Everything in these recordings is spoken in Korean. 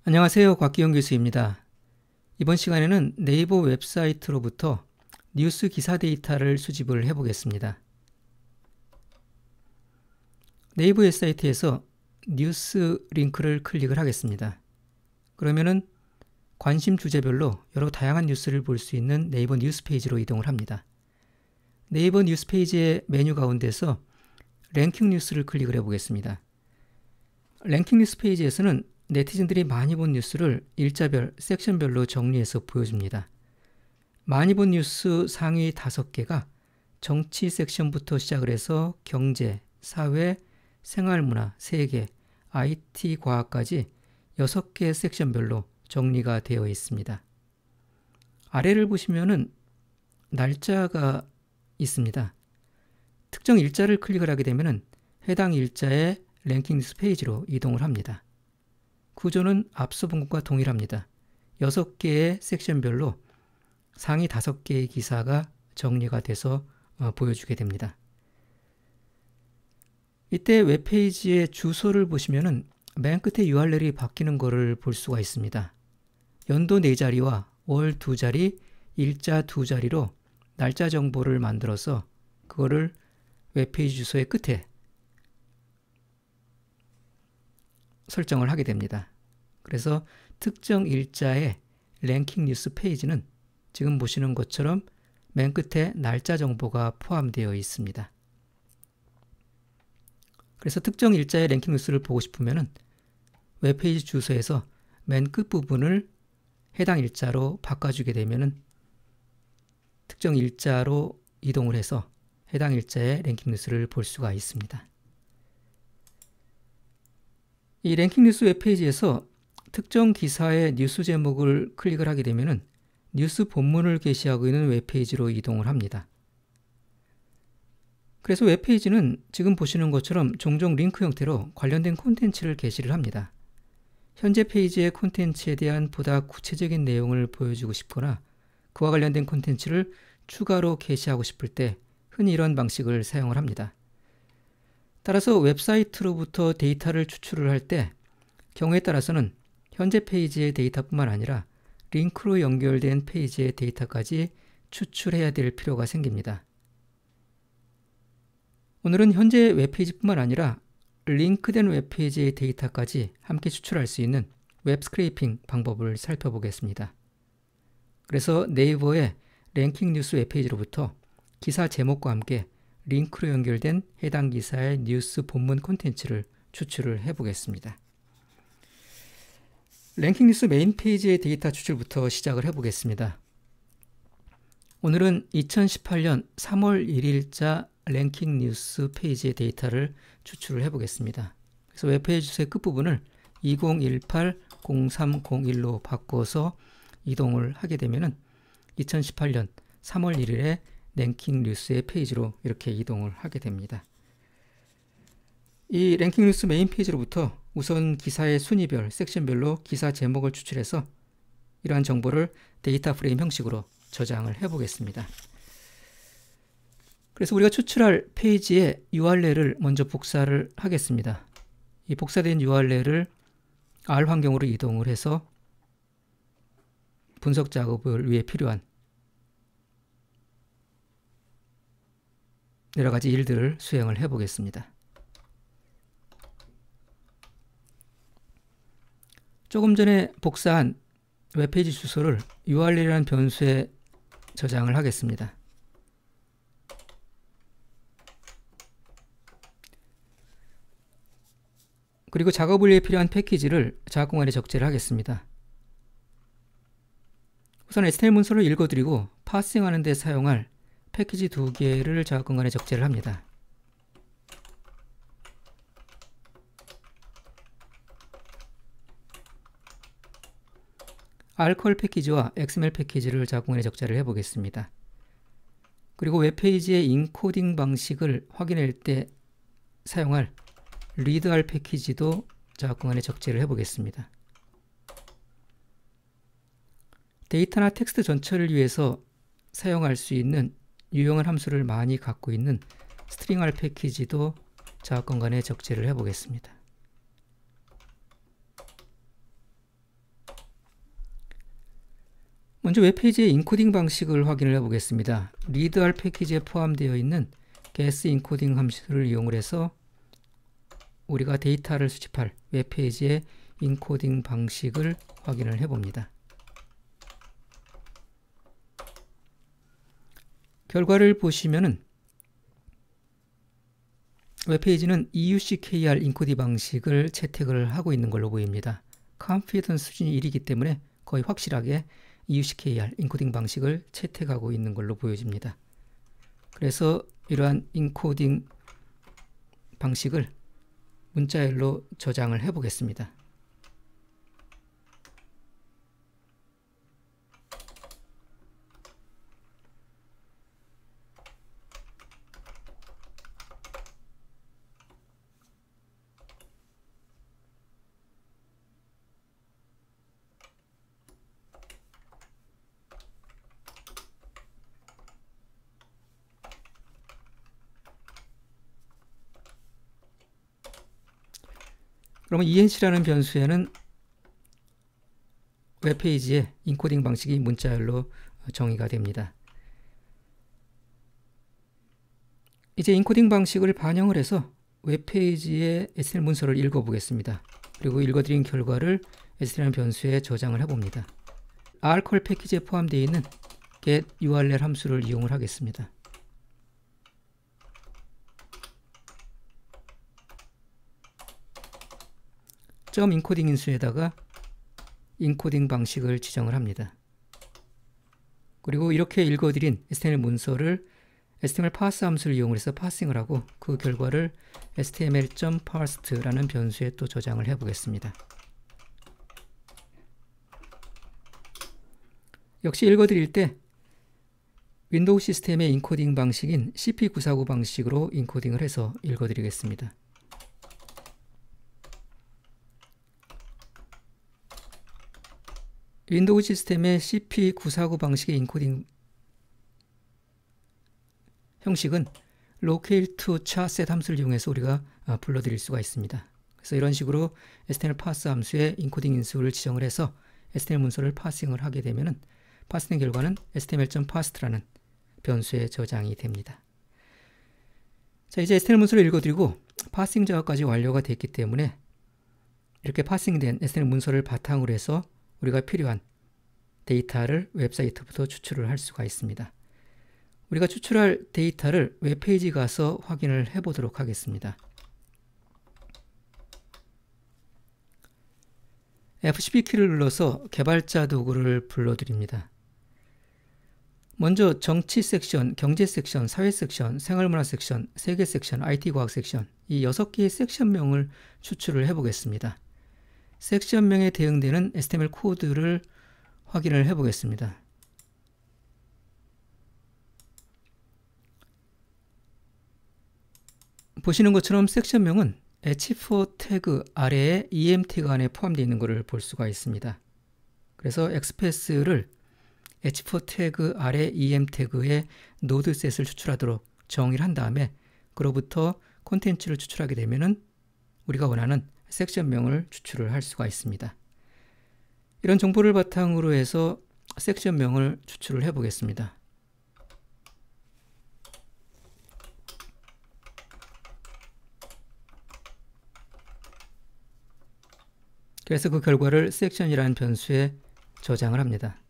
안녕하세요. 곽기영 교수입니다. 이번 시간에는 네이버 웹사이트로부터 뉴스 기사 데이터를 수집을 해보겠습니다. 네이버 웹사이트에서 뉴스 링크를 클릭을 하겠습니다. 그러면은 관심 주제별로 여러 다양한 뉴스를 볼 수 있는 네이버 뉴스 페이지로 이동을 합니다. 네이버 뉴스 페이지의 메뉴 가운데서 랭킹 뉴스를 클릭을 해보겠습니다. 랭킹 뉴스 페이지에서는 네티즌들이 많이 본 뉴스를 일자별, 섹션별로 정리해서 보여줍니다. 많이 본 뉴스 상위 5개가 정치 섹션부터 시작을 해서 경제, 사회, 생활문화 3개, IT, 과학까지 6개 섹션별로 정리가 되어 있습니다. 아래를 보시면은 날짜가 있습니다. 특정 일자를 클릭을 하게 되면은 해당 일자의 랭킹 뉴스 페이지로 이동을 합니다. 구조는 앞서 본 것과 동일합니다. 6개의 섹션별로 상위 5개의 기사가 정리가 돼서 보여주게 됩니다. 이때 웹페이지의 주소를 보시면은 맨 끝에 URL이 바뀌는 것을 볼 수가 있습니다. 연도 4자리와 월 2자리, 일자 2자리로 날짜 정보를 만들어서 그거를 웹페이지 주소의 끝에 설정을 하게 됩니다. 그래서 특정 일자의 랭킹 뉴스 페이지는 지금 보시는 것처럼 맨 끝에 날짜 정보가 포함되어 있습니다. 그래서 특정 일자의 랭킹 뉴스를 보고 싶으면 웹페이지 주소에서 맨 끝부분을 해당 일자로 바꿔주게 되면 특정 일자로 이동을 해서 해당 일자의 랭킹 뉴스를 볼 수가 있습니다. 이 랭킹 뉴스 웹페이지에서 특정 기사의 뉴스 제목을 클릭을 하게 되면 뉴스 본문을 게시하고 있는 웹페이지로 이동을 합니다. 그래서 웹페이지는 지금 보시는 것처럼 종종 링크 형태로 관련된 콘텐츠를 게시를 합니다. 현재 페이지의 콘텐츠에 대한 보다 구체적인 내용을 보여주고 싶거나 그와 관련된 콘텐츠를 추가로 게시하고 싶을 때 흔히 이런 방식을 사용을 합니다. 따라서 웹사이트로부터 데이터를 추출을 할 때 경우에 따라서는 현재 페이지의 데이터뿐만 아니라 링크로 연결된 페이지의 데이터까지 추출해야 될 필요가 생깁니다. 오늘은 현재 웹페이지뿐만 아니라 링크된 웹페이지의 데이터까지 함께 추출할 수 있는 웹 스크래핑 방법을 살펴보겠습니다. 그래서 네이버의 랭킹 뉴스 웹페이지로부터 기사 제목과 함께 링크로 연결된 해당 기사의 뉴스 본문 콘텐츠를 추출을 해보겠습니다. 랭킹 뉴스 메인 페이지의 데이터 추출부터 시작을 해보겠습니다. 오늘은 2018년 3월 1일자 랭킹 뉴스 페이지의 데이터를 추출을 해보겠습니다. 그래서 웹페이지 주소의 끝부분을 2018-0301로 바꿔서 이동을 하게 되면 2018년 3월 1일에 랭킹 뉴스의 페이지로 이렇게 이동을 하게 됩니다. 이 랭킹 뉴스 메인 페이지로부터 우선 기사의 순위별, 섹션별로 기사 제목을 추출해서 이러한 정보를 데이터 프레임 형식으로 저장을 해보겠습니다. 그래서 우리가 추출할 페이지의 URL을 먼저 복사를 하겠습니다. 이 복사된 URL을 R 환경으로 이동을 해서 분석 작업을 위해 필요한 여러 가지 일들을 수행을 해보겠습니다. 조금 전에 복사한 웹페이지 주소를 URL이라는 변수에 저장을 하겠습니다. 그리고 작업을 위해 필요한 패키지를 자막 공간에 적재를 하겠습니다. 우선 HTML 문서를 읽어드리고 파싱하는 데 사용할 패키지 2개를 자막 공간에 적재를 합니다. 알콜 패키지와 XML 패키지를 자막 공간에 적재를 해보겠습니다. 그리고 웹페이지의 인코딩 방식을 확인할 때 사용할 readR 패키지도 자막 공간에 적재를 해보겠습니다. 데이터나 텍스트 전처를 위해서 사용할 수 있는 유용한 함수를 많이 갖고 있는 stringR 패키지도 자막 공간에 적재를 해보겠습니다. 먼저 웹페이지의 인코딩 방식을 확인을 해보겠습니다. readR 패키지에 포함되어 있는 get 인코딩 함수를 이용을 해서 우리가 데이터를 수집할 웹페이지의 인코딩 방식을 확인을 해봅니다. 결과를 보시면은 웹페이지는 EUCKR 인코딩 방식을 채택을 하고 있는 걸로 보입니다. 컨피던스 수준이 1이기 때문에 거의 확실하게 EUCKR 인코딩 방식을 채택하고 있는 걸로 보여집니다. 그래서 이러한 인코딩 방식을 문자열로 저장을 해 보겠습니다. 그러면 ENC라는 변수에는 웹페이지의 인코딩 방식이 문자열로 정의가 됩니다. 이제 인코딩 방식을 반영을 해서 웹페이지의 HTML 문서를 읽어보겠습니다. 그리고 읽어드린 결과를 HTML 변수에 저장을 해봅니다. rcall 패키지에 포함되어 있는 get url 함수를 이용을 하겠습니다. 점 인코딩 인수에다가 인코딩 방식을 지정을 합니다. 그리고 이렇게 읽어드린 HTML 문서를 HTML parse 함수를 이용해서 파싱을 하고 그 결과를 html.parsed라는 변수에 또 저장을 해보겠습니다. 역시 읽어드릴 때 윈도우 시스템의 인코딩 방식인 CP949 방식으로 인코딩을 해서 읽어드리겠습니다. 윈도우 시스템의 CP949 방식의 인코딩 형식은 locale to charset 함수를 이용해서 우리가 불러드릴 수가 있습니다. 그래서 이런 식으로 HTML parse 함수의 인코딩 인수를 지정을 해서 HTML 문서를 파싱을 하게 되면은 파스된 결과는 html.parsed라는 변수에 저장이 됩니다. 자, 이제 HTML 문서를 읽어드리고 파싱 작업까지 완료가 됐기 때문에 이렇게 파싱된 HTML 문서를 바탕으로 해서 우리가 필요한 데이터를 웹사이트부터 추출을 할 수가 있습니다. 우리가 추출할 데이터를 웹페이지 가서 확인을 해보도록 하겠습니다. F12 키를 눌러서 개발자 도구를 불러드립니다. 먼저 정치 섹션, 경제 섹션, 사회 섹션, 생활문화 섹션, 세계 섹션, IT과학 섹션 이 6개의 섹션명을 추출을 해보겠습니다. 섹션명에 대응되는 HTML 코드를 확인을 해보겠습니다. 보시는 것처럼 섹션명은 h4 태그 아래에 em 태그 안에 포함되어 있는 것을 볼 수가 있습니다. 그래서 XPath를 h4 태그 아래 em 태그에 노드셋을 추출하도록 정의를 한 다음에 그로부터 콘텐츠를 추출하게 되면은 우리가 원하는 섹션명을 추출을 할 수가 있습니다. 이런 정보를 바탕으로 해서 섹션명을 추출을 해 보겠습니다. 그래서 그 결과를 섹션이라는 변수에 저장을 합니다.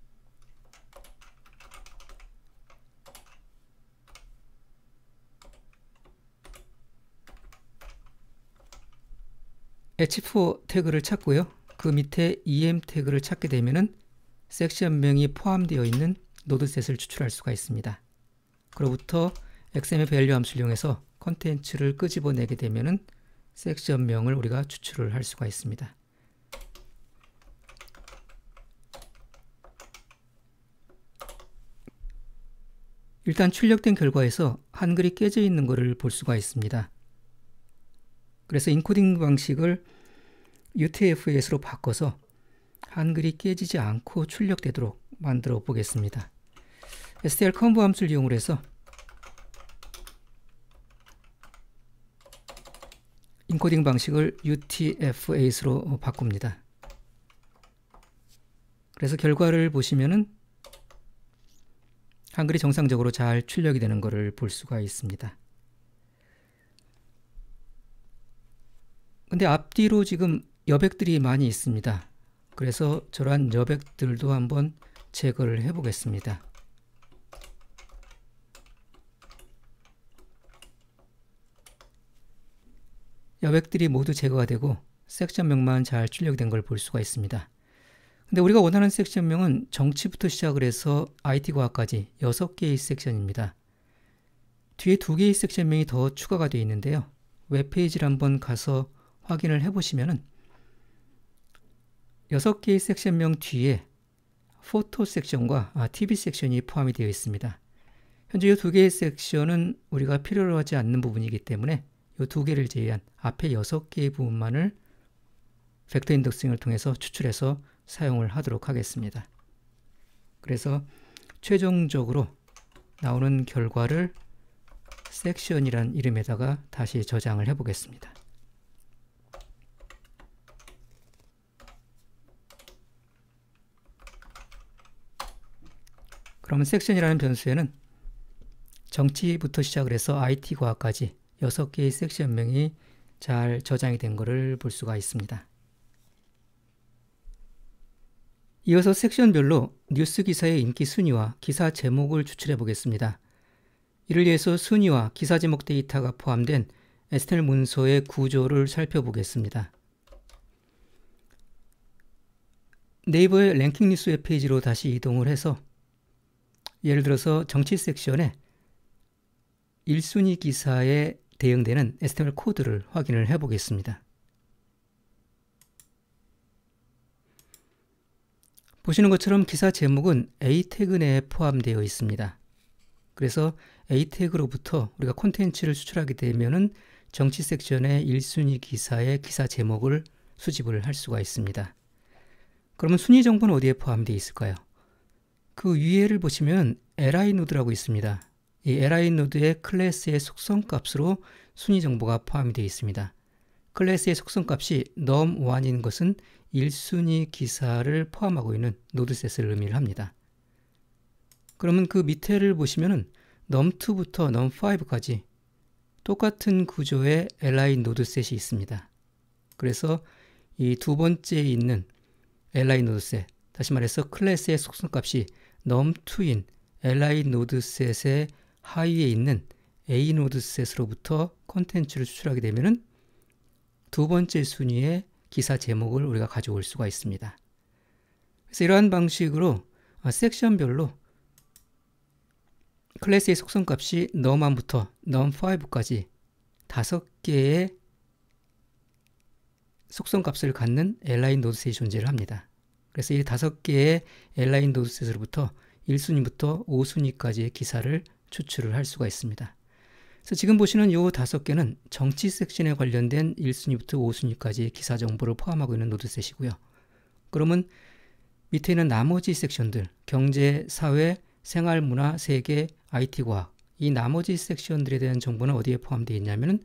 h4 태그를 찾고요. 그 밑에 em 태그를 찾게 되면은 섹션명이 포함되어 있는 노드셋을 추출할 수가 있습니다. 그로부터 xml 밸류 함수를 이용해서 컨텐츠를 끄집어내게 되면은 섹션명을 우리가 추출을 할 수가 있습니다. 일단 출력된 결과에서 한글이 깨져 있는 것을 볼 수가 있습니다. 그래서 인코딩 방식을 UTF-8으로 바꿔서 한글이 깨지지 않고 출력되도록 만들어 보겠습니다. str conv 함수를 이용해서 인코딩 방식을 UTF-8으로 바꿉니다. 그래서 결과를 보시면은 한글이 정상적으로 잘 출력이 되는 것을 볼 수가 있습니다. 근데 앞뒤로 지금 여백들이 많이 있습니다. 그래서 저러한 여백들도 한번 제거를 해 보겠습니다. 여백들이 모두 제거가 되고 섹션명만 잘 출력된 걸 볼 수가 있습니다. 근데 우리가 원하는 섹션명은 정치부터 시작을 해서 IT과학까지 6개의 섹션입니다. 뒤에 2개의 섹션명이 더 추가가 되어 있는데요. 웹페이지를 한번 가서 확인을 해보시면은 6개의 섹션명 뒤에 포토 섹션과 TV 섹션이 포함이 되어 있습니다. 현재 이 2개의 섹션은 우리가 필요로 하지 않는 부분이기 때문에 이 2개를 제외한 앞에 6개의 부분만을 벡터 인덱싱을 통해서 추출해서 사용을 하도록 하겠습니다. 그래서 최종적으로 나오는 결과를 섹션이란 이름에다가 다시 저장을 해 보겠습니다. 그러면 섹션이라는 변수에는 정치부터 시작을 해서 IT과학까지 6개의 섹션명이 잘 저장이 된 것을 볼 수가 있습니다. 이어서 섹션별로 뉴스 기사의 인기 순위와 기사 제목을 추출해 보겠습니다. 이를 위해서 순위와 기사 제목 데이터가 포함된 HTML 문서의 구조를 살펴보겠습니다. 네이버의 랭킹 뉴스 웹페이지로 다시 이동을 해서 예를 들어서 정치 섹션에 1순위 기사에 대응되는 HTML 코드를 확인을 해 보겠습니다. 보시는 것처럼 기사 제목은 A 태그 내에 포함되어 있습니다. 그래서 A 태그로부터 우리가 콘텐츠를 수출하게 되면은 정치 섹션의 1순위 기사의 기사 제목을 수집을 할 수가 있습니다. 그러면 순위 정보는 어디에 포함되어 있을까요? 그 위에를 보시면 li 노드라고 있습니다. 이 li 노드의 클래스의 속성 값으로 순위 정보가 포함이 되어 있습니다. 클래스의 속성 값이 num1인 것은 1순위 기사를 포함하고 있는 노드셋을 의미를 합니다. 그러면 그 밑에를 보시면은 num2부터 num5까지 똑같은 구조의 li 노드셋이 있습니다. 그래서 이 두 번째에 있는 li 노드셋, 다시 말해서 클래스의 속성 값이 num2인 li 노드셋의 하위에 있는 a 노드셋으로부터 콘텐츠를 추출하게 되면은 두 번째 순위의 기사 제목을 우리가 가져올 수가 있습니다. 그래서 이러한 방식으로 섹션별로 클래스의 속성 값이 num1부터 num5까지 5개의 속성 값을 갖는 li 노드셋이 존재를 합니다. 그래서 이 5개의 li 노드셋으로부터 1순위부터 5순위까지의 기사를 추출을 할 수가 있습니다. 그래서 지금 보시는 이 5개는 정치 섹션에 관련된 1순위부터 5순위까지의 기사 정보를 포함하고 있는 노드셋이고요. 그러면 밑에 있는 나머지 섹션들, 경제, 사회, 생활, 문화, 세계, IT과학, 이 나머지 섹션들에 대한 정보는 어디에 포함되어 있냐면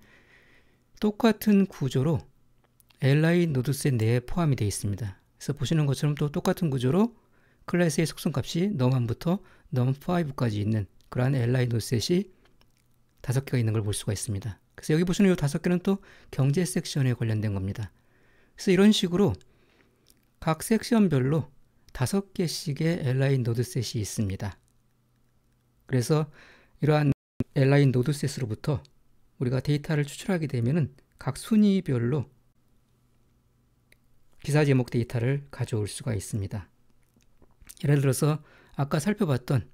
똑같은 구조로 li 노드셋 내에 포함이 되어 있습니다. 그래서 보시는 것처럼 또 똑같은 구조로 클래스의 속성값이 num1부터 num5까지 있는 그러한 li 노드셋이 5개가 있는 걸 볼 수가 있습니다. 그래서 여기 보시는 이 5개는 또 경제 섹션에 관련된 겁니다. 그래서 이런 식으로 각 섹션별로 5개씩의 li 노드셋이 있습니다. 그래서 이러한 li 노드셋으로부터 우리가 데이터를 추출하게 되면은 각 순위별로 기사 제목 데이터를 가져올 수가 있습니다. 예를 들어서 아까 살펴봤던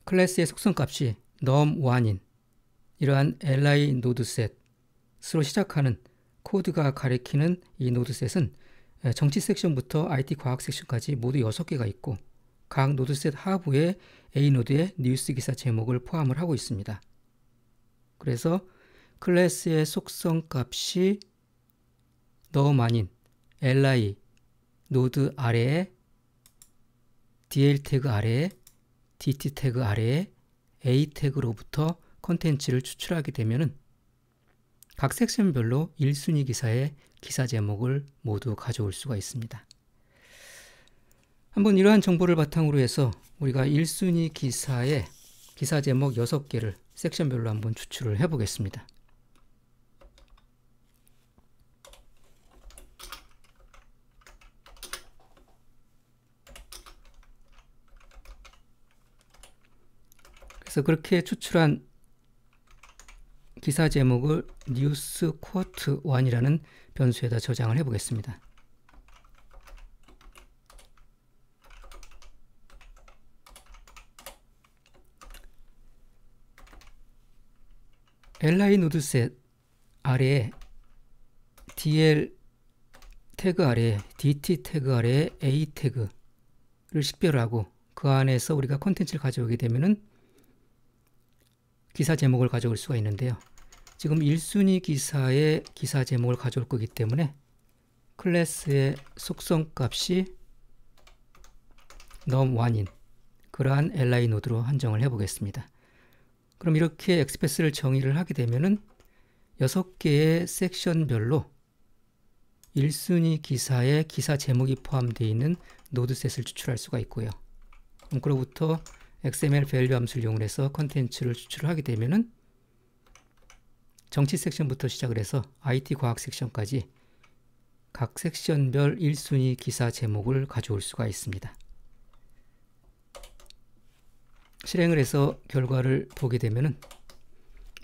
클래스의 속성값이 num1인 이러한 li 노드셋으로 시작하는 코드가 가리키는 이 노드셋은 정치 섹션부터 IT 과학 섹션까지 모두 6개가 있고 각 노드셋 하부에 A노드의 뉴스 기사 제목을 포함을 하고 있습니다. 그래서 클래스의 속성 값이 num1인 li 노드 아래에 dl 태그 아래에 dt 태그 아래에 a 태그로부터 콘텐츠를 추출하게 되면은 각 섹션별로 1순위 기사의 기사 제목을 모두 가져올 수가 있습니다. 한번 이러한 정보를 바탕으로 해서 우리가 1순위 기사의 기사 제목 6개를 섹션별로 한번 추출을 해 보겠습니다. 그래서 그렇게 추출한 기사 제목을 뉴스 쿼트 1이라는 변수에다 저장을 해 보겠습니다. li 노드셋 아래에 dl 태그 아래에 dt 태그 아래에 a 태그를 식별하고 그 안에서 우리가 콘텐츠를 가져오게 되면은 기사 제목을 가져올 수가 있는데요. 지금 1순위 기사의 기사 제목을 가져올 거기 때문에 클래스의 속성 값이 num1인 그러한 li 노드로 한정을 해 보겠습니다. 그럼 이렇게 엑스패스를 정의를 하게 되면은 6개의 섹션별로 1순위 기사의 기사 제목이 포함되어 있는 노드셋을 추출할 수가 있고요. 그럼 그로부터 XML 밸류 함수를 이용해서 컨텐츠를 추출을 하게 되면은 정치 섹션부터 시작을 해서 IT 과학 섹션까지 각 섹션별 1순위 기사 제목을 가져올 수가 있습니다. 실행을 해서 결과를 보게 되면은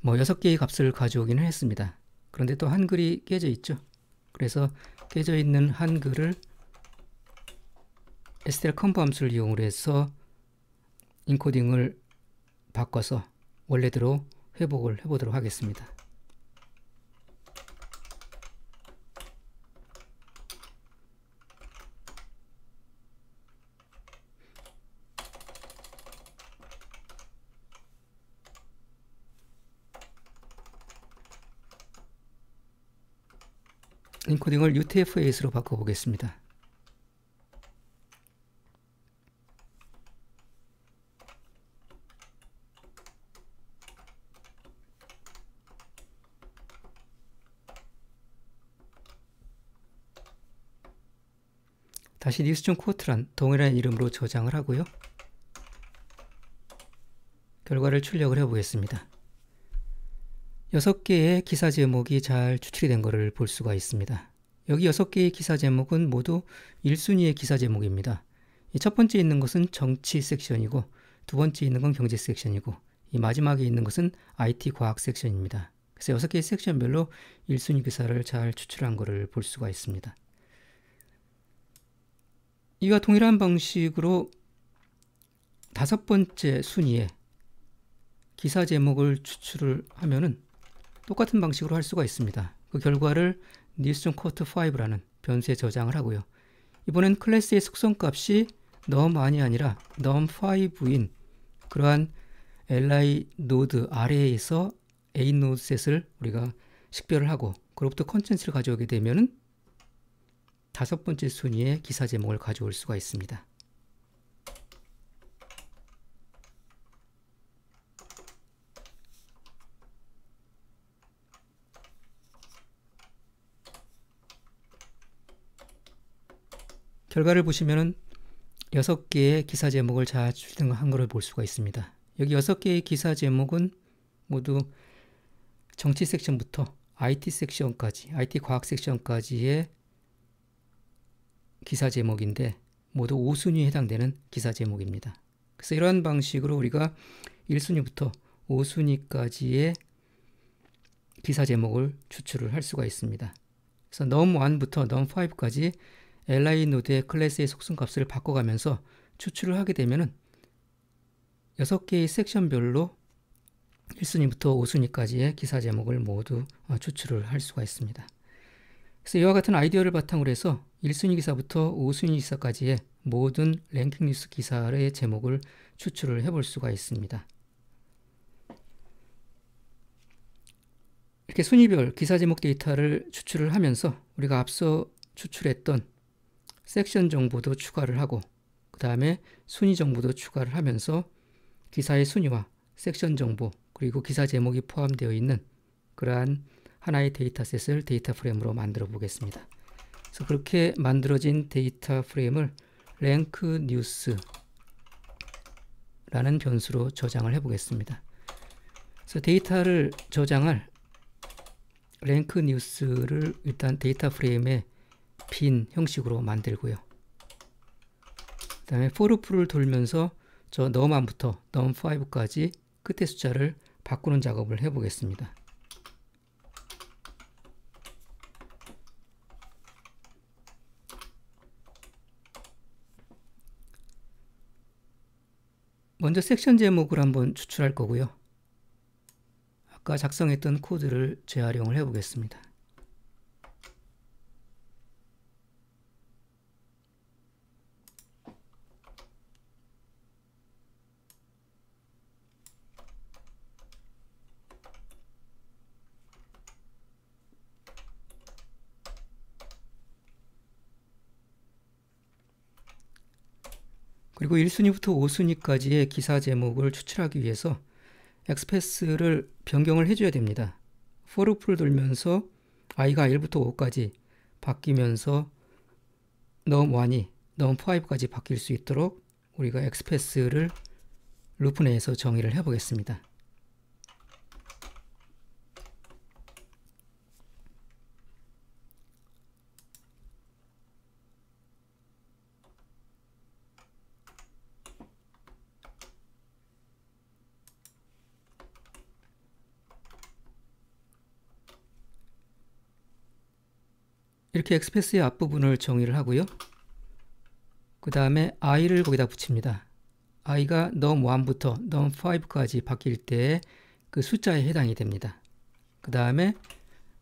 6개의 값을 가져오기는 했습니다. 그런데 또 한글이 깨져 있죠. 그래서 깨져 있는 한글을 stl-conv 함수를 이용해서 인코딩을 바꿔서 원래대로 회복을 해보도록 하겠습니다. 인코딩을 UTF-8으로 바꿔보겠습니다. 다시 news.quote란 동일한 이름으로 저장을 하고요. 결과를 출력을 해보겠습니다. 6개의 기사 제목이 잘 추출이 된 것을 볼 수가 있습니다. 여기 6개의 기사 제목은 모두 1순위의 기사 제목입니다. 이 첫 번째 있는 것은 정치 섹션이고 두 번째 있는 건 경제 섹션이고 이 마지막에 있는 것은 IT 과학 섹션입니다. 그래서 6개의 섹션별로 1순위 기사를 잘 추출한 것을 볼 수가 있습니다. 이와 동일한 방식으로 5번째 순위에 기사 제목을 추출을 하면은 똑같은 방식으로 할 수가 있습니다. 그 결과를 news.quote5라는 변수에 저장을 하고요. 이번엔 클래스의 속성값이 num1이 아니라 num5인 그러한 li 노드 아래에서 a 노드셋을 우리가 식별을 하고 그로부터 컨텐츠를 가져오게 되면은 5번째 순위의 기사 제목을 가져올 수가 있습니다. 결과를 보시면은 6개의 기사 제목을 잘 추출한 것을 볼 수가 있습니다. 여기 6개의 기사 제목은 모두 정치 섹션부터 IT 섹션까지, IT 과학 섹션까지의 기사 제목인데 모두 5순위에 해당되는 기사 제목입니다. 그래서 이러한 방식으로 우리가 1순위부터 5순위까지의 기사 제목을 추출을 할 수가 있습니다. 그래서 num1부터 num5까지 li 노드의 클래스의 속성값을 바꿔가면서 추출을 하게 되면은 6개의 섹션별로 1순위부터 5순위까지의 기사 제목을 모두 추출을 할 수가 있습니다. 그래서 이와 같은 아이디어를 바탕으로 해서 1순위 기사부터 5순위 기사까지의 모든 랭킹 뉴스 기사의 제목을 추출을 해볼 수가 있습니다. 이렇게 순위별 기사 제목 데이터를 추출을 하면서 우리가 앞서 추출했던 섹션 정보도 추가를 하고 그 다음에 순위 정보도 추가를 하면서 기사의 순위와 섹션 정보 그리고 기사 제목이 포함되어 있는 그러한 하나의 데이터셋을 데이터 프레임으로 만들어 보겠습니다. 그래서 그렇게 만들어진 데이터 프레임을 랭크 뉴스라는 변수로 저장을 해 보겠습니다. 그래서 데이터를 저장할 랭크 뉴스를 일단 데이터 프레임에 빈 형식으로 만들고요. 그 다음에 for loop를 돌면서 저 num1부터 num5까지 끝의 숫자를 바꾸는 작업을 해 보겠습니다. 먼저 섹션 제목을 한번 추출할 거고요. 아까 작성했던 코드를 재활용을 해 보겠습니다. 그리고 1순위부터 5순위까지의 기사 제목을 추출하기 위해서 엑스패스를 변경을 해줘야 됩니다. for loop를 돌면서 i가 1부터 5까지 바뀌면서 num1이 num5까지 바뀔 수 있도록 우리가 엑스패스를 루프 내에서 정의를 해 보겠습니다. 이렇게 엑스패스의 앞부분을 정의를 하고요. 그 다음에 i를 거기다 붙입니다. i가 num1부터 num5까지 바뀔 때 그 숫자에 해당이 됩니다. 그 다음에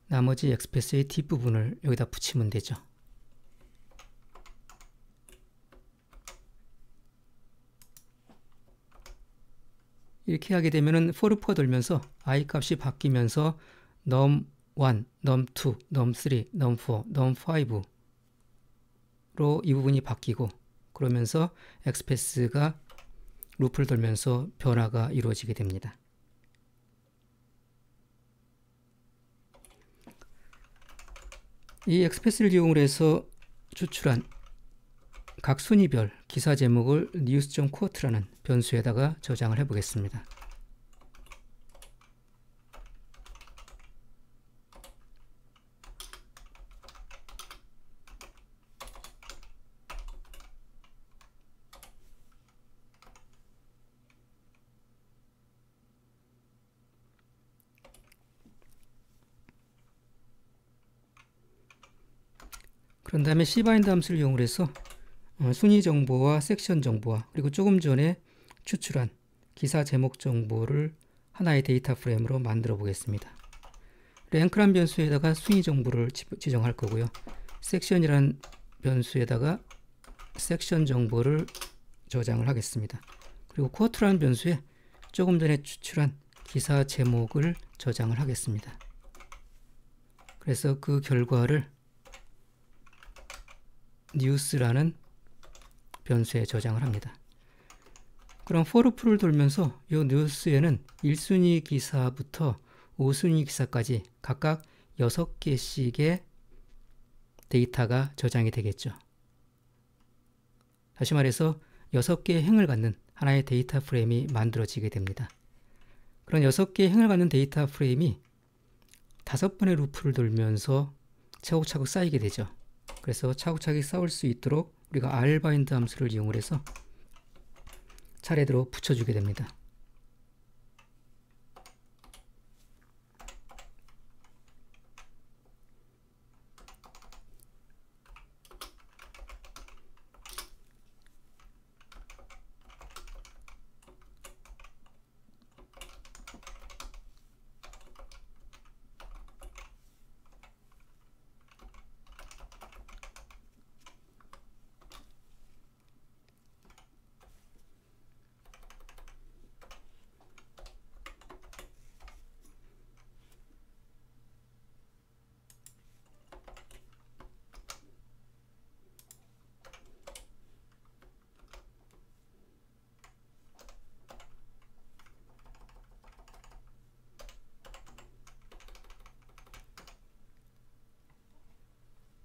나머지 엑스패스의 뒷부분을 여기다 붙이면 되죠. 이렇게 하게 되면은 for loop가 돌면서 i 값이 바뀌면서 num1, num2, num3, num4, num5로 이 부분이 바뀌고 그러면서 엑스패스가 루프를 돌면서 변화가 이루어지게 됩니다. 이 엑스패스를 이용을 해서 추출한 각 순위별 기사 제목을 news.quote라는 변수에다가 저장을 해 보겠습니다. 그런 다음에 cbind 함수를 이용을 해서 순위 정보와 섹션 정보와 그리고 조금 전에 추출한 기사 제목 정보를 하나의 데이터 프레임으로 만들어 보겠습니다. 랭크란 변수에다가 순위 정보를 지정할 거고요. 섹션이란 변수에다가 섹션 정보를 저장을 하겠습니다. 그리고 쿼트라는 변수에 조금 전에 추출한 기사 제목을 저장을 하겠습니다. 그래서 그 결과를 news라는 변수에 저장을 합니다. 그럼 for loop를 돌면서 이 news에는 1순위 기사부터 5순위 기사까지 각각 6개씩의 데이터가 저장이 되겠죠. 다시 말해서 6개의 행을 갖는 하나의 데이터 프레임이 만들어지게 됩니다. 그런 6개의 행을 갖는 데이터 프레임이 5번의 루프를 돌면서 차곡차곡 쌓이게 되죠. 그래서 차곡차곡 쌓을 수 있도록 우리가 rbind 함수를 이용을 해서 차례대로 붙여주게 됩니다.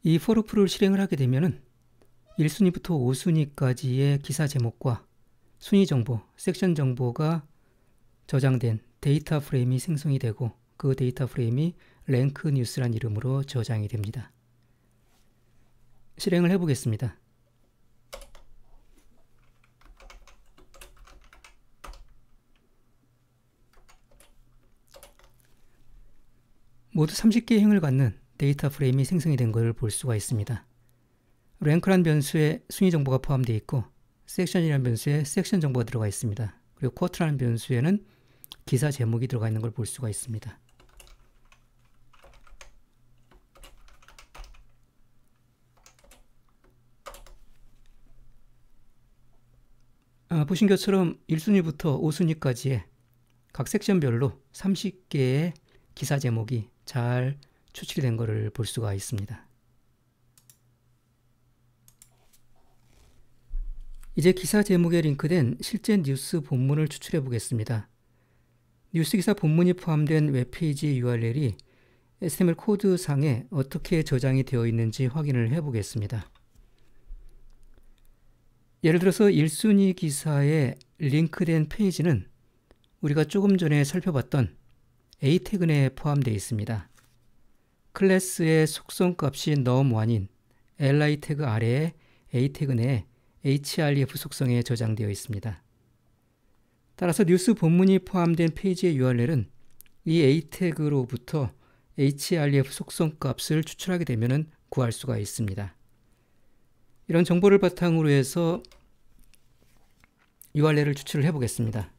이 for loop를 실행을 하게 되면은 1순위부터 5순위까지의 기사 제목과 순위 정보, 섹션 정보가 저장된 데이터 프레임이 생성이 되고 그 데이터 프레임이 랭크 뉴스란 이름으로 저장이 됩니다. 실행을 해보겠습니다. 모두 30개의 행을 갖는 데이터 프레임이 생성이 된 것을 볼 수가 있습니다. 랭크란 변수에 순위 정보가 포함되어 있고 섹션이라는 변수에 섹션 정보가 들어가 있습니다. 그리고 쿼트라는 변수에는 기사 제목이 들어가 있는 걸 볼 수가 있습니다. 보신 것처럼 1순위부터 5순위까지의 각 섹션별로 30개의 기사 제목이 잘 추출이 된 것을 볼 수가 있습니다. 이제 기사 제목에 링크된 실제 뉴스 본문을 추출해 보겠습니다. 뉴스 기사 본문이 포함된 웹페이지 URL이 HTML 코드상에 어떻게 저장이 되어 있는지 확인을 해 보겠습니다. 예를 들어서 1순위 기사에 링크된 페이지는 우리가 조금 전에 살펴봤던 A 태그 내에 포함되어 있습니다. 클래스의 속성값이 num1인 li 태그 아래에 A 태그 내에 href 속성에 저장되어 있습니다. 따라서 뉴스 본문이 포함된 페이지의 URL은 이 A 태그로부터 href 속성값을 추출하게 되면 구할 수가 있습니다. 이런 정보를 바탕으로 해서 URL을 추출을 해 보겠습니다.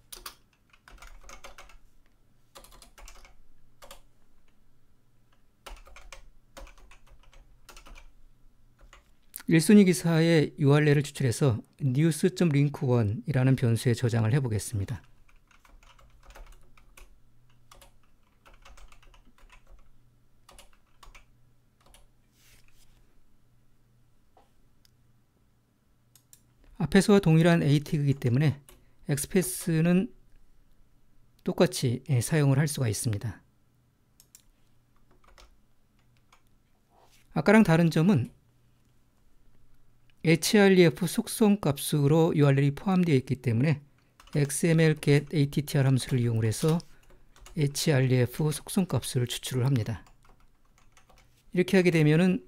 일순위 기사의 URL을 추출해서 news.link1이라는 변수에 저장을 해 보겠습니다. 앞에서와 동일한 A 태그이기 때문에 XPath는 똑같이 사용을 할 수가 있습니다. 아까랑 다른 점은 href 속성값으로 URL이 포함되어 있기 때문에 xml get attr 함수를 이용을 해서 href 속성값을 추출을 합니다. 이렇게 하게 되면은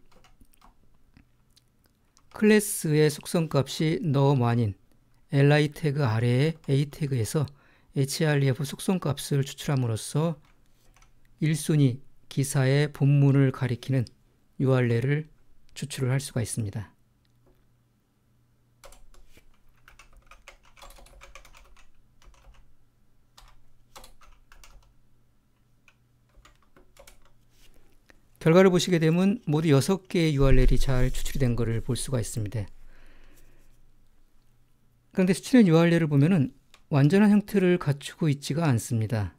클래스의 속성값이 num1인 li 태그 아래의 a 태그에서 href 속성값을 추출함으로써 1순위 기사의 본문을 가리키는 URL을 추출을 할 수가 있습니다. 결과를 보시게 되면 모두 6개의 URL이 잘 추출이 된 것을 볼 수가 있습니다. 그런데 추출된 URL을 보면은 완전한 형태를 갖추고 있지가 않습니다.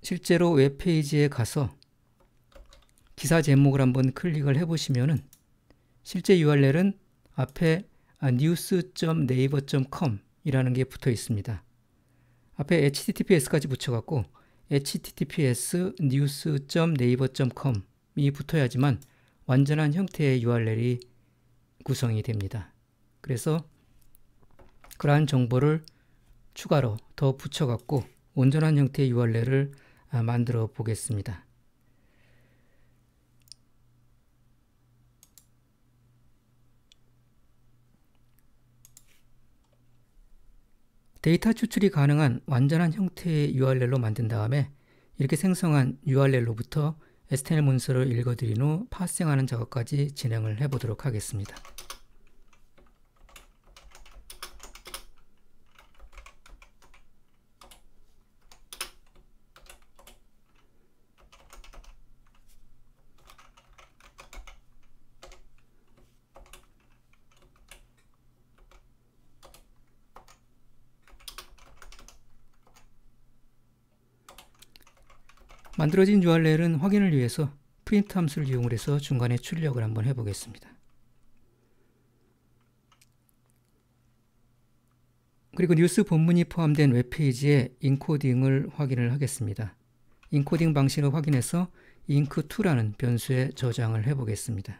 실제로 웹페이지에 가서 기사 제목을 한번 클릭을 해보시면은 실제 URL은 앞에 news.naver.com 이라는 게 붙어 있습니다. 앞에 https까지 붙여갖고 https news.naver.com이 붙어야지만 완전한 형태의 URL이 구성이 됩니다. 그래서 그러한 정보를 추가로 더 붙여갖고 온전한 형태의 URL을 만들어 보겠습니다. 데이터 추출이 가능한 완전한 형태의 URL로 만든 다음에 이렇게 생성한 URL로부터 HTML 문서를 읽어드린 후 파생하는 작업까지 진행을 해보도록 하겠습니다. 만들어진 URL은 확인을 위해서 프린트 함수를 이용을 해서 중간에 출력을 한번 해보겠습니다. 그리고 뉴스 본문이 포함된 웹페이지의 인코딩을 확인을 하겠습니다. 인코딩 방식을 확인해서 ink2라는 변수에 저장을 해보겠습니다.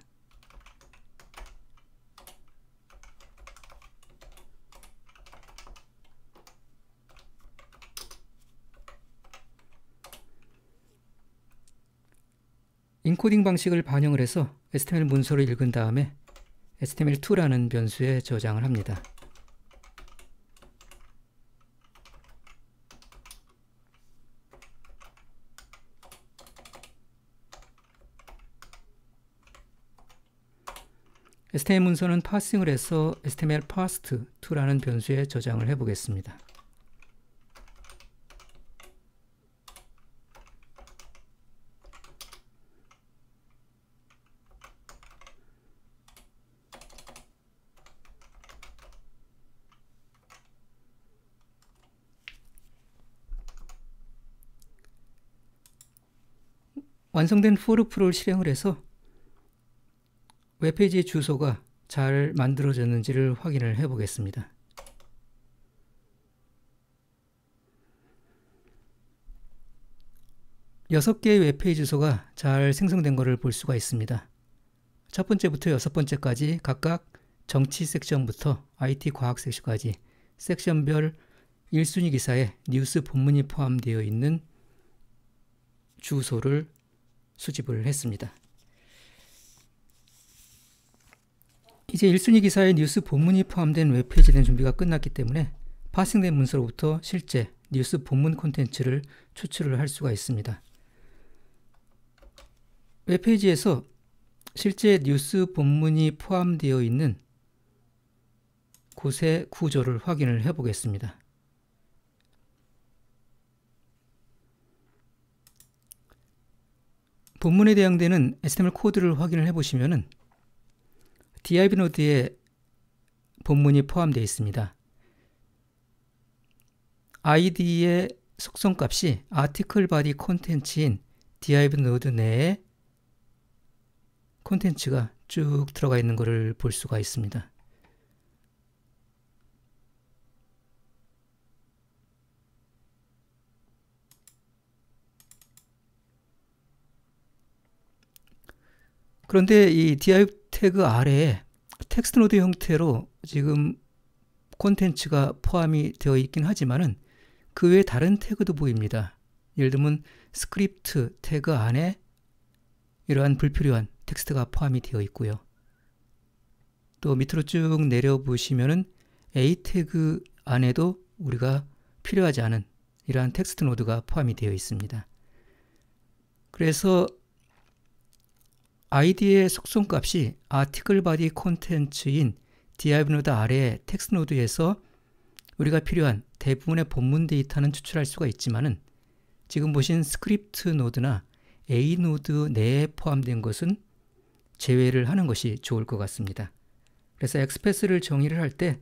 인코딩 방식을 반영을 해서 HTML 문서를 읽은 다음에 HTML2라는 변수에 저장을 합니다. HTML 문서는 파싱을 해서 HTML parsed2라는 변수에 저장을 해 보겠습니다. 완성된 for 실행을 해서 웹페이지의 주소가 잘 만들어졌는지를 확인을 해 보겠습니다. 여섯 개의 웹페이지 주소가 잘 생성된 것을 볼 수가 있습니다. 첫 번째부터 여섯 번째까지 각각 정치 섹션부터 IT 과학 섹션까지 섹션별 1순위 기사에 뉴스 본문이 포함되어 있는 주소를 수집을 했습니다. 이제 1순위 기사에 뉴스 본문이 포함된 웹페이지에 대한 준비가 끝났기 때문에 파싱된 문서로부터 실제 뉴스 본문 콘텐츠를 추출을 할 수가 있습니다. 웹페이지에서 실제 뉴스 본문이 포함되어 있는 곳의 구조를 확인을 해 보겠습니다. 본문에 해당되는 HTML 코드를 확인을 해 보시면은 div 노드에 본문이 포함되어 있습니다. id의 속성값이 article body 콘텐츠인 div 노드 내에 콘텐츠가 쭉 들어가 있는 것을 볼 수가 있습니다. 그런데 이 div 태그 아래에 텍스트 노드 형태로 지금 콘텐츠가 포함이 되어 있긴 하지만은 그 외에 다른 태그도 보입니다. 예를 들면 스크립트 태그 안에 이러한 불필요한 텍스트가 포함이 되어 있고요. 또 밑으로 쭉 내려보시면은 A 태그 안에도 우리가 필요하지 않은 이러한 텍스트 노드가 포함이 되어 있습니다. 그래서 id의 속성값이 article body 콘텐츠인 div 노드 아래 텍스트 노드에서 우리가 필요한 대부분의 본문 데이터는 추출할 수가 있지만은 지금 보신 스크립트 노드나 A 노드 내에 포함된 것은 제외를 하는 것이 좋을 것 같습니다. 그래서 엑스패스를 정의를 할 때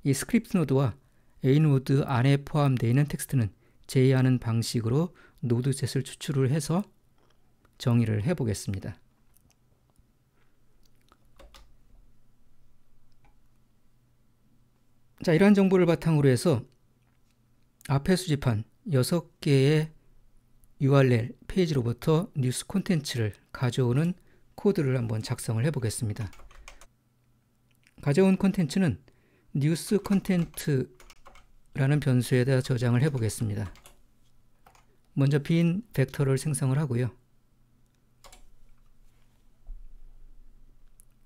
이 스크립트 노드와 A 노드 안에 포함되어 있는 텍스트는 제외하는 방식으로 노드셋을 추출을 해서 정의를 해 보겠습니다. 자, 이러한 정보를 바탕으로 해서 앞에 수집한 6개의 URL 페이지로부터 뉴스 콘텐츠를 가져오는 코드를 한번 작성을 해 보겠습니다. 가져온 콘텐츠는 뉴스 콘텐츠라는 변수에다 저장을 해 보겠습니다. 먼저 빈 벡터를 생성을 하고요.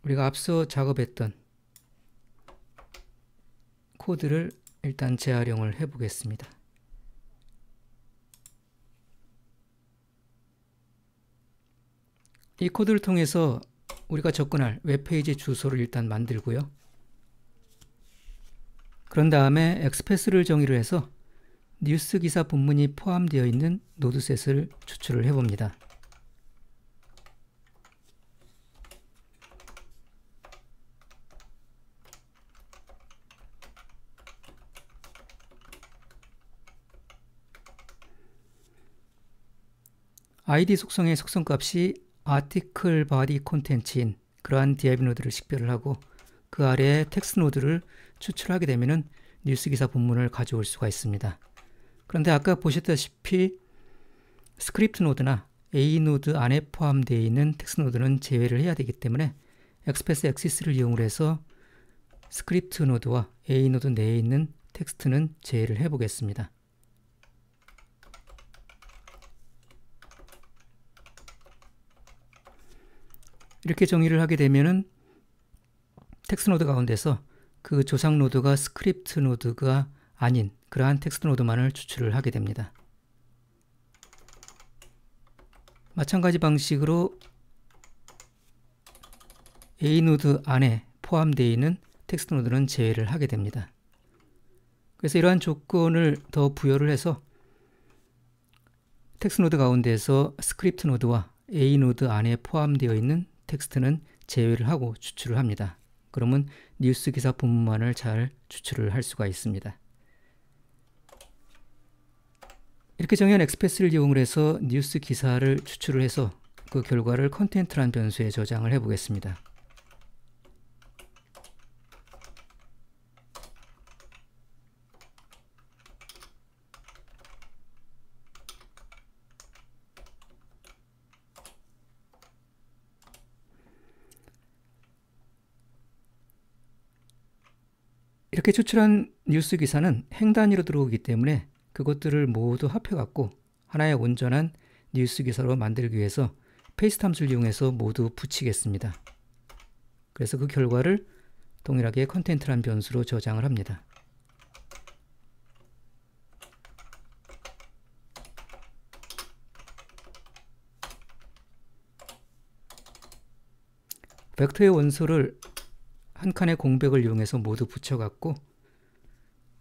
우리가 앞서 작업했던 코드를 일단 재활용을 해 보겠습니다. 이 코드를 통해서 우리가 접근할 웹페이지 주소를 일단 만들고요. 그런 다음에 엑스패스를 정의를 해서 뉴스 기사 본문이 포함되어 있는 노드셋을 추출을 해 봅니다. id 속성의 속성값이 article body 콘텐츠인 그러한 div 노드를 식별을 하고 그 아래에 텍스트 노드를 추출하게 되면은 뉴스 기사 본문을 가져올 수가 있습니다. 그런데 아까 보셨다시피 스크립트 노드나 A 노드 안에 포함되어 있는 텍스트 노드는 제외를 해야 되기 때문에 엑스패스 엑시스를 이용을 해서 스크립트 노드와 A 노드 내에 있는 텍스트는 제외를 해 보겠습니다. 이렇게 정의를 하게 되면은 텍스트 노드 가운데서 그 조상 노드가 스크립트 노드가 아닌 그러한 텍스트 노드만을 추출을 하게 됩니다. 마찬가지 방식으로 A 노드 안에 포함되어 있는 텍스트 노드는 제외를 하게 됩니다. 그래서 이러한 조건을 더 부여를 해서 텍스트 노드 가운데서 스크립트 노드와 A 노드 안에 포함되어 있는 텍스트는 제외를 하고 추출을 합니다. 그러면 뉴스 기사 본문만을 잘 추출을 할 수가 있습니다. 이렇게 정의한 엑스패스를 이용을 해서 뉴스 기사를 추출을 해서 그 결과를 컨텐트라는 변수에 저장을 해 보겠습니다. 이렇게 추출한 뉴스 기사는 행 단위로 들어오기 때문에 그것들을 모두 합해갖고 하나의 온전한 뉴스 기사로 만들기 위해서 페이스트 함수를 이용해서 모두 붙이겠습니다. 그래서 그 결과를 동일하게 컨텐트란 변수로 저장을 합니다. 벡터의 원소를 한 칸의 공백을 이용해서 모두 붙여갖고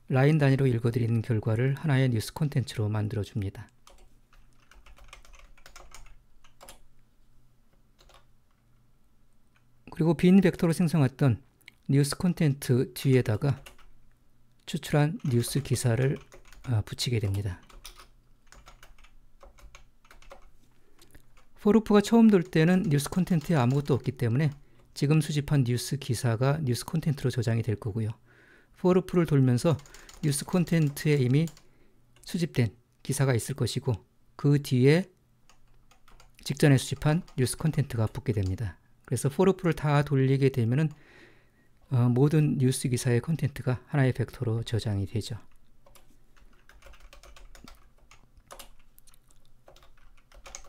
라인 단위로 읽어드리는 결과를 하나의 뉴스 콘텐츠로 만들어줍니다. 그리고 빈 벡터로 생성했던 뉴스 콘텐츠 뒤에다가 추출한 뉴스 기사를 붙이게 됩니다. forLoop가 처음 돌 때는 뉴스 콘텐츠에 아무것도 없기 때문에 지금 수집한 뉴스 기사가 뉴스 콘텐츠로 저장이 될 거고요. forLoop를 돌면서 뉴스 콘텐츠에 이미 수집된 기사가 있을 것이고 그 뒤에 직전에 수집한 뉴스 콘텐츠가 붙게 됩니다. 그래서 forLoop를 다 돌리게 되면은 모든 뉴스 기사의 콘텐츠가 하나의 벡터로 저장이 되죠.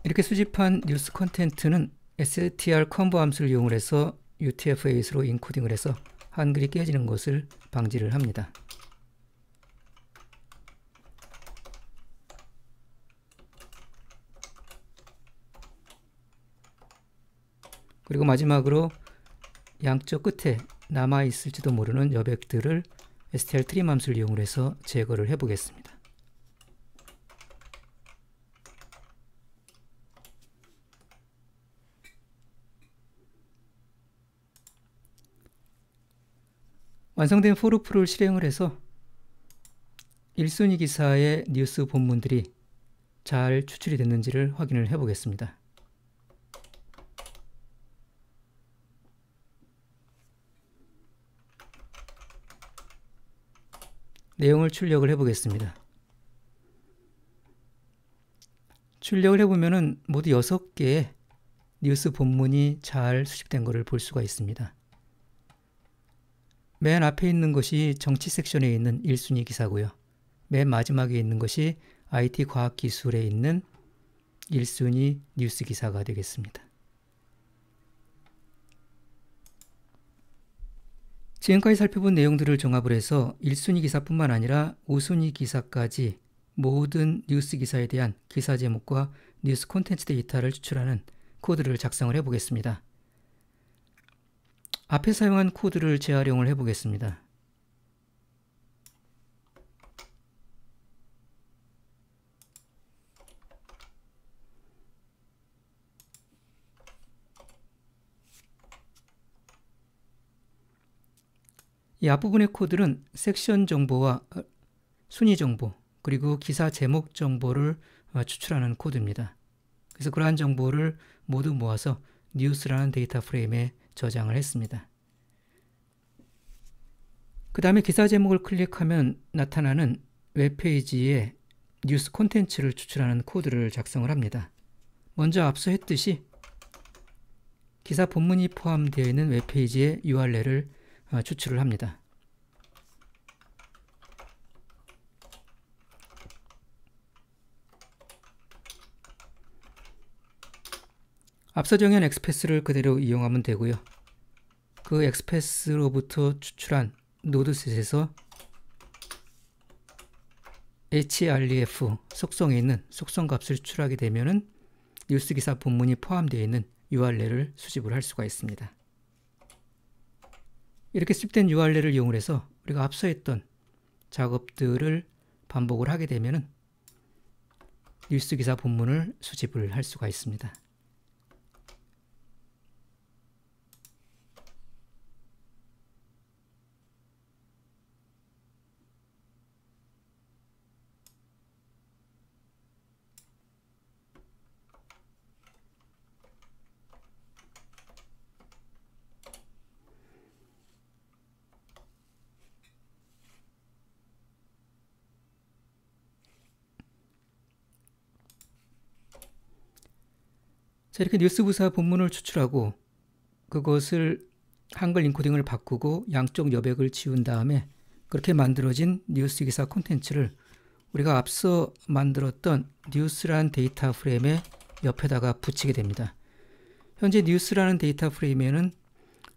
이렇게 수집한 뉴스 콘텐츠는 str-conv 함수를 이용해서 UTF-8로 인코딩을 해서 한글이 깨지는 것을 방지를 합니다. 그리고 마지막으로 양쪽 끝에 남아있을지도 모르는 여백들을 str-trim 함수를 이용해서 제거를 해보겠습니다. 완성된 forLoop를 실행을 해서 1순위 기사의 뉴스 본문들이 잘 추출이 됐는지를 확인을 해 보겠습니다. 내용을 출력을 해 보겠습니다. 출력을 해보면은 모두 6개의 뉴스 본문이 잘 수집된 것을 볼 수가 있습니다. 맨 앞에 있는 것이 정치 섹션에 있는 1순위 기사고요. 맨 마지막에 있는 것이 IT 과학기술에 있는 1순위 뉴스 기사가 되겠습니다. 지금까지 살펴본 내용들을 종합을 해서 1순위 기사뿐만 아니라 5순위 기사까지 모든 뉴스 기사에 대한 기사 제목과 뉴스 콘텐츠 데이터를 추출하는 코드를 작성을 해 보겠습니다. 앞에 사용한 코드를 재활용을 해 보겠습니다. 이 앞부분의 코드는 섹션 정보와 순위 정보 그리고 기사 제목 정보를 추출하는 코드입니다. 그래서 그러한 정보를 모두 모아서 뉴스라는 데이터 프레임에 저장을 했습니다. 그 다음에 기사 제목을 클릭하면 나타나는 웹페이지에 뉴스 콘텐츠를 추출하는 코드를 작성을 합니다. 먼저 앞서 했듯이 기사 본문이 포함되어 있는 웹페이지의 URL을 추출을 합니다. 앞서 정의한 엑스패스를 그대로 이용하면 되고요. 그 엑스패스로부터 추출한 노드셋에서 href 속성에 있는 속성값을 추출하게 되면은 뉴스 기사 본문이 포함되어 있는 URL을 수집을 할 수가 있습니다. 이렇게 수집된 URL을 이용해서 우리가 앞서 했던 작업들을 반복을 하게 되면은 뉴스 기사 본문을 수집을 할 수가 있습니다. 자, 이렇게 뉴스 부사 본문을 추출하고 그것을 한글 인코딩을 바꾸고 양쪽 여백을 지운 다음에 그렇게 만들어진 뉴스 기사 콘텐츠를 우리가 앞서 만들었던 뉴스라는 데이터 프레임의 옆에다가 붙이게 됩니다. 현재 뉴스라는 데이터 프레임에는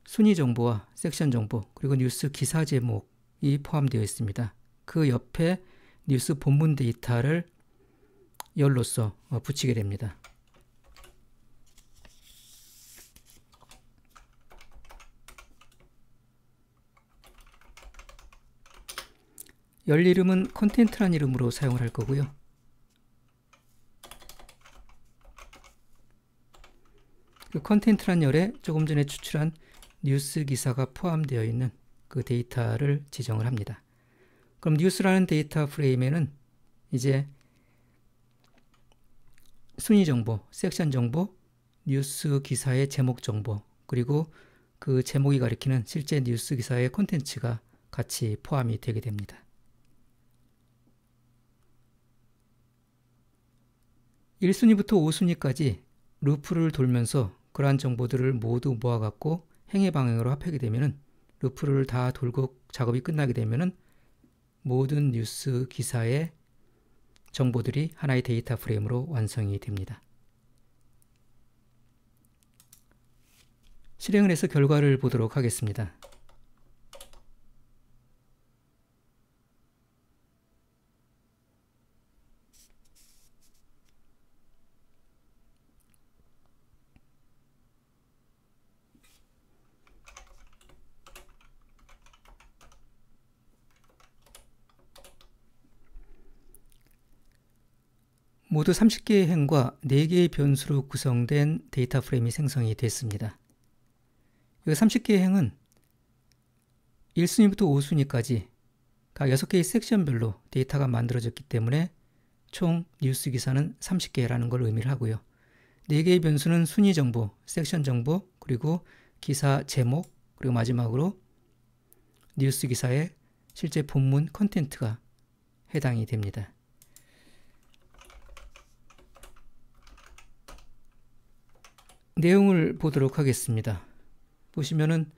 순위 정보와 섹션 정보 그리고 뉴스 기사 제목이 포함되어 있습니다. 그 옆에 뉴스 본문 데이터를 열로서 붙이게 됩니다. 열 이름은 컨텐트란 이름으로 사용을 할 거고요. 그 컨텐트란 열에 조금 전에 추출한 뉴스 기사가 포함되어 있는 그 데이터를 지정을 합니다. 그럼 뉴스라는 데이터 프레임에는 이제 순위 정보, 섹션 정보, 뉴스 기사의 제목 정보, 그리고 그 제목이 가리키는 실제 뉴스 기사의 콘텐츠가 같이 포함이 되게 됩니다. 1순위부터 5순위까지 루프를 돌면서 그러한 정보들을 모두 모아갖고 행의 방향으로 합하게 되면은 루프를 다 돌고 작업이 끝나게 되면은 모든 뉴스 기사의 정보들이 하나의 데이터 프레임으로 완성이 됩니다. 실행을 해서 결과를 보도록 하겠습니다. 모두 30개의 행과 4개의 변수로 구성된 데이터 프레임이 생성이 됐습니다. 이 30개의 행은 1순위부터 5순위까지 각 6개의 섹션별로 데이터가 만들어졌기 때문에 총 뉴스 기사는 30개라는 걸 의미를 하고요. 4개의 변수는 순위 정보, 섹션 정보, 그리고 기사 제목, 그리고 마지막으로 뉴스 기사의 실제 본문 컨텐츠가 해당이 됩니다. 내용을 보도록 하겠습니다. 보시면은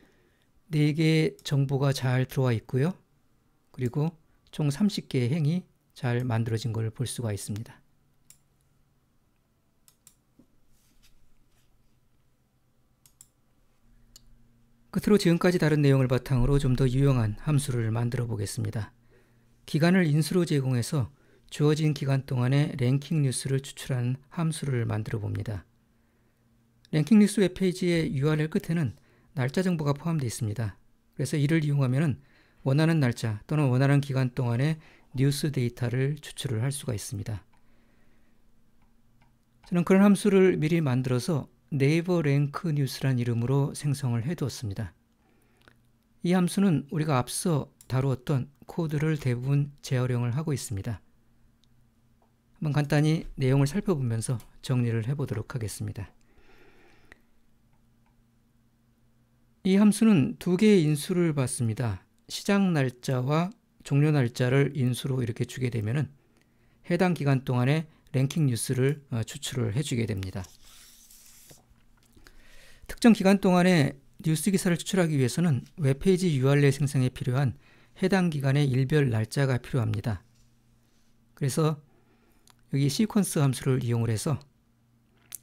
4개의 정보가 잘 들어와 있고요. 그리고 총 30개의 행이 잘 만들어진 걸 볼 수가 있습니다. 끝으로 지금까지 다룬 내용을 바탕으로 좀 더 유용한 함수를 만들어 보겠습니다. 기간을 인수로 제공해서 주어진 기간 동안의 랭킹 뉴스를 추출하는 함수를 만들어 봅니다. 랭킹 뉴스 웹페이지의 URL 끝에는 날짜 정보가 포함되어 있습니다. 그래서 이를 이용하면 원하는 날짜 또는 원하는 기간 동안의 뉴스 데이터를 추출을 할 수가 있습니다. 저는 그런 함수를 미리 만들어서 네이버 랭크 뉴스란 이름으로 생성을 해두었습니다. 이 함수는 우리가 앞서 다루었던 코드를 대부분 재활용을 하고 있습니다. 한번 간단히 내용을 살펴보면서 정리를 해보도록 하겠습니다. 이 함수는 2개의 인수를 받습니다. 시작 날짜와 종료 날짜를 인수로 이렇게 주게 되면은 해당 기간 동안의 랭킹 뉴스를 추출을 해주게 됩니다. 특정 기간 동안의 뉴스 기사를 추출하기 위해서는 웹페이지 URL 생성에 필요한 해당 기간의 일별 날짜가 필요합니다. 그래서 여기 시퀀스 함수를 이용을 해서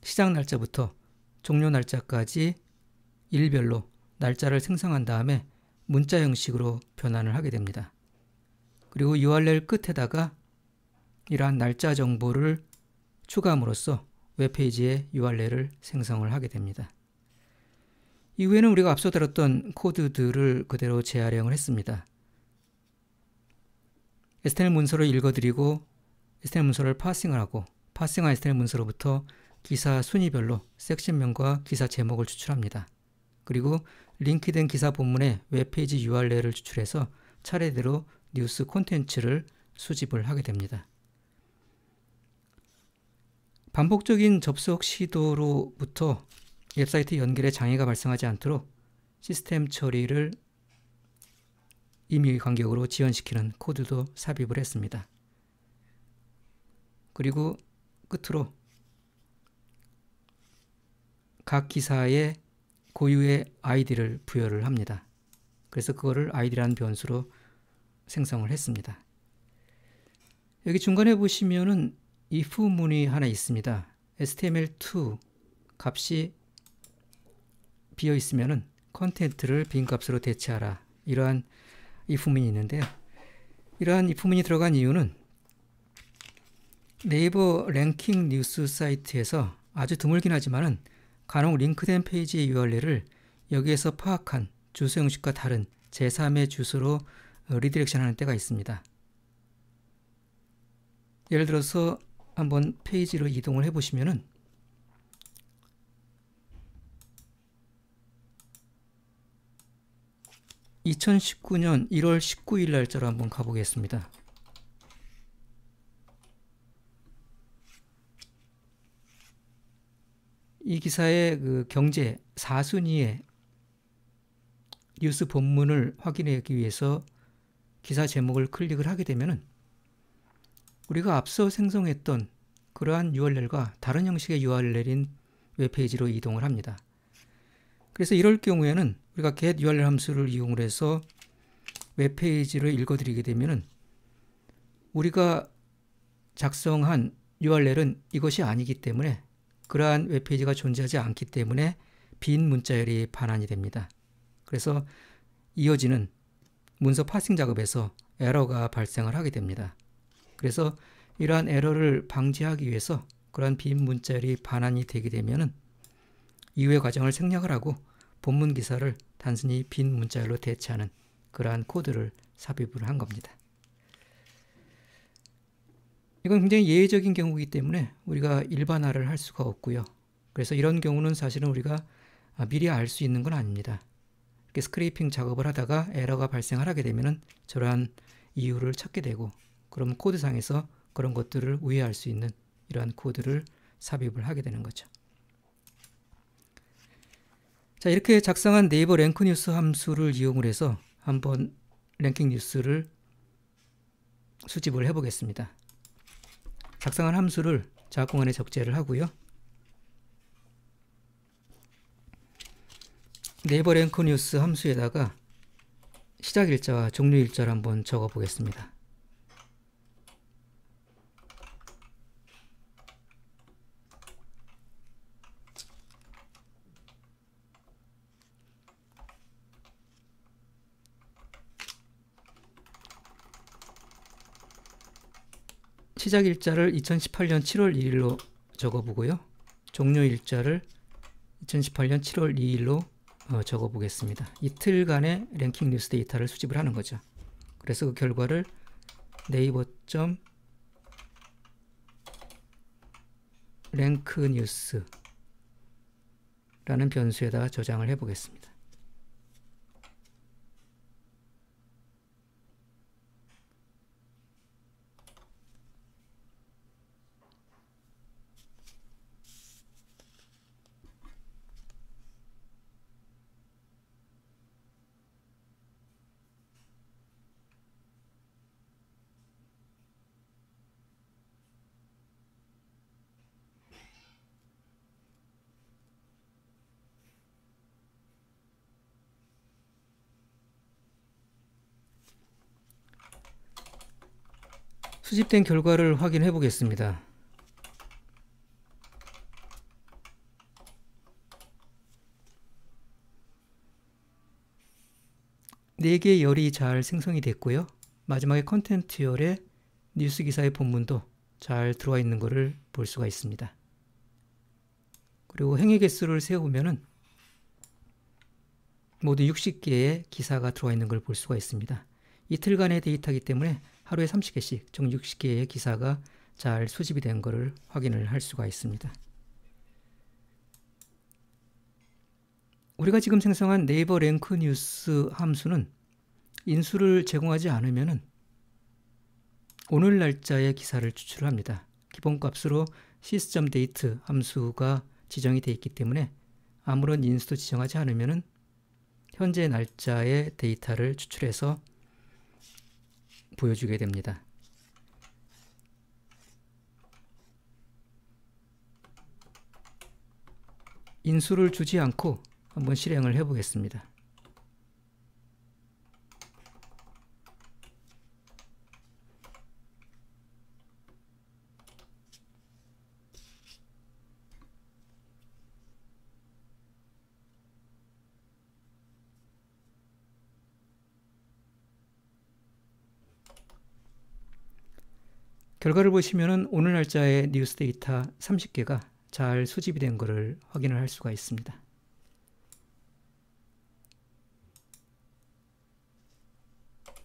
시작 날짜부터 종료 날짜까지 일별로 날짜를 생성한 다음에 문자 형식으로 변환을 하게 됩니다. 그리고 URL 끝에다가 이러한 날짜 정보를 추가함으로써 웹페이지에 URL을 생성을 하게 됩니다. 이후에는 우리가 앞서 다뤘던 코드들을 그대로 재활용을 했습니다. HTML 문서를 읽어드리고 HTML 문서를 파싱을 하고 파싱한 HTML 문서로부터 기사 순위별로 섹션명과 기사 제목을 추출합니다. 그리고 링크된 기사 본문에 웹페이지 URL을 추출해서 차례대로 뉴스 콘텐츠를 수집을 하게 됩니다. 반복적인 접속 시도로부터 웹사이트 연결에 장애가 발생하지 않도록 시스템 처리를 임의 간격으로 지연시키는 코드도 삽입을 했습니다. 그리고 끝으로 각 기사의 고유의 아이디를 부여를 합니다. 그래서 그거를 아이디라는 변수로 생성을 했습니다. 여기 중간에 보시면은 if 문이 하나 있습니다. HTML2 값이 비어 있으면은 컨텐트를 빈 값으로 대체하라. 이러한 if 문이 있는데요. 이러한 if 문이 들어간 이유는 네이버 랭킹 뉴스 사이트에서 아주 드물긴 하지만은 간혹 링크된 페이지의 URL을 여기에서 파악한 주소 형식과 다른 제3의 주소로 리디렉션 하는 때가 있습니다. 예를 들어서 한번 페이지로 이동을 해보시면은 (2019년 1월 19일) 날짜로 한번 가보겠습니다. 이 기사의 그 경제 4순위의 뉴스 본문을 확인하기 위해서 기사 제목을 클릭을 하게 되면은 우리가 앞서 생성했던 그러한 URL과 다른 형식의 URL인 웹페이지로 이동을 합니다. 그래서 이럴 경우에는 우리가 get URL 함수를 이용을 해서 웹페이지를 읽어드리게 되면은 우리가 작성한 URL은 이것이 아니기 때문에 그러한 웹페이지가 존재하지 않기 때문에 빈 문자열이 반환이 됩니다. 그래서 이어지는 문서 파싱 작업에서 에러가 발생을 하게 됩니다. 그래서 이러한 에러를 방지하기 위해서 그러한 빈 문자열이 반환이 되게 되면은 이후의 과정을 생략을 하고 본문 기사를 단순히 빈 문자열로 대체하는 그러한 코드를 삽입을 한 겁니다. 이건 굉장히 예외적인 경우이기 때문에 우리가 일반화를 할 수가 없고요. 그래서 이런 경우는 사실은 우리가 미리 알 수 있는 건 아닙니다. 이렇게 스크래핑 작업을 하다가 에러가 발생을 하게 되면은 저러한 이유를 찾게 되고 그럼 코드상에서 그런 것들을 우회할 수 있는 이러한 코드를 삽입을 하게 되는 거죠. 자, 이렇게 작성한 네이버 랭크 뉴스 함수를 이용을 해서 한번 랭킹 뉴스를 수집을 해보겠습니다. 작성한 함수를 자막 공간에 적재를 하고요. 네이버 랭크 뉴스 함수에다가 시작 일자와 종료 일자를 한번 적어 보겠습니다. 시작 일자를 2018년 7월 2일로 적어보고요. 종료 일자를 2018년 7월 2일로 적어보겠습니다. 이틀간의 랭킹 뉴스 데이터를 수집을 하는 거죠. 그래서 그 결과를 네이버.랭크뉴스라는 변수에다가 저장을 해보겠습니다. 수집된 결과를 확인해 보겠습니다. 4개의 열이 잘 생성이 됐고요. 마지막에 컨텐츠열에 뉴스 기사의 본문도 잘 들어와 있는 것을 볼 수가 있습니다. 그리고 행위 개수를 세어보면은 모두 60개의 기사가 들어와 있는 걸 볼 수가 있습니다. 이틀간의 데이터이기 때문에 하루에 30개씩 총 60개의 기사가 잘 수집이 된 것을 확인을 할 수가 있습니다. 우리가 지금 생성한 네이버 랭크 뉴스 함수는 인수를 제공하지 않으면 오늘 날짜의 기사를 추출합니다. 기본값으로 sys.date 함수가 지정이 되어 있기 때문에 아무런 인수도 지정하지 않으면 현재 날짜의 데이터를 추출해서 보여주게 됩니다. 인수를 주지 않고 한번 실행을 해 보겠습니다. 결과를 보시면은 오늘 날짜의 뉴스 데이터 30개가 잘 수집이 된 것을 확인을 할 수가 있습니다.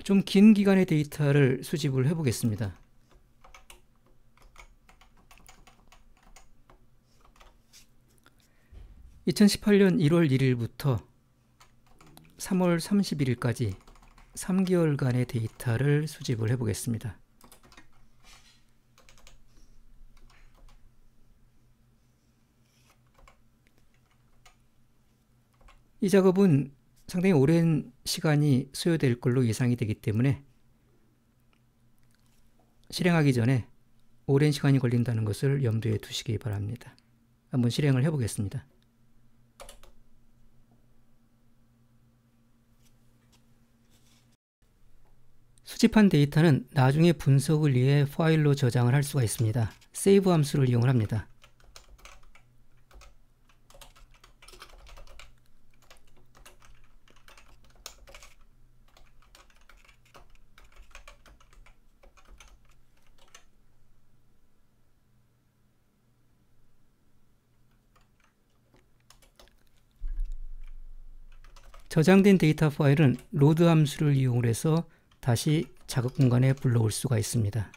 좀 긴 기간의 데이터를 수집을 해 보겠습니다. (2018년 1월 1일부터) 3월 31일까지 3개월간의 데이터를 수집을 해 보겠습니다. 이 작업은 상당히 오랜 시간이 소요될 걸로 예상이 되기 때문에 실행하기 전에 오랜 시간이 걸린다는 것을 염두에 두시기 바랍니다. 한번 실행을 해 보겠습니다. 수집한 데이터는 나중에 분석을 위해 파일로 저장을 할 수가 있습니다. save 함수를 이용을 합니다. 저장된 데이터 파일은 로드 함수를 이용해서 다시 작업 공간에 불러올 수가 있습니다.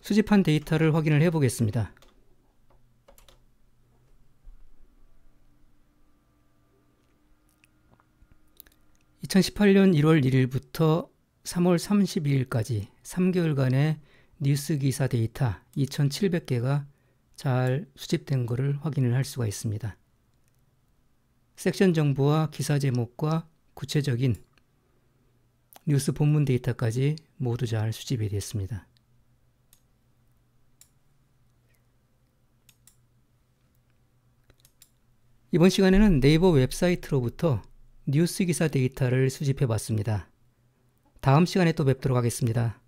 수집한 데이터를 확인을 해 보겠습니다. (2018년 1월 1일부터) 3월 32일까지 3개월간의 뉴스 기사 데이터 2,700개가 잘 수집된 것을 확인을 할 수가 있습니다. 섹션 정보와 기사 제목과 구체적인 뉴스 본문 데이터까지 모두 잘 수집이 됐습니다. 이번 시간에는 네이버 웹사이트로부터 뉴스 기사 데이터를 수집해 봤습니다. 다음 시간에 또 뵙도록 하겠습니다.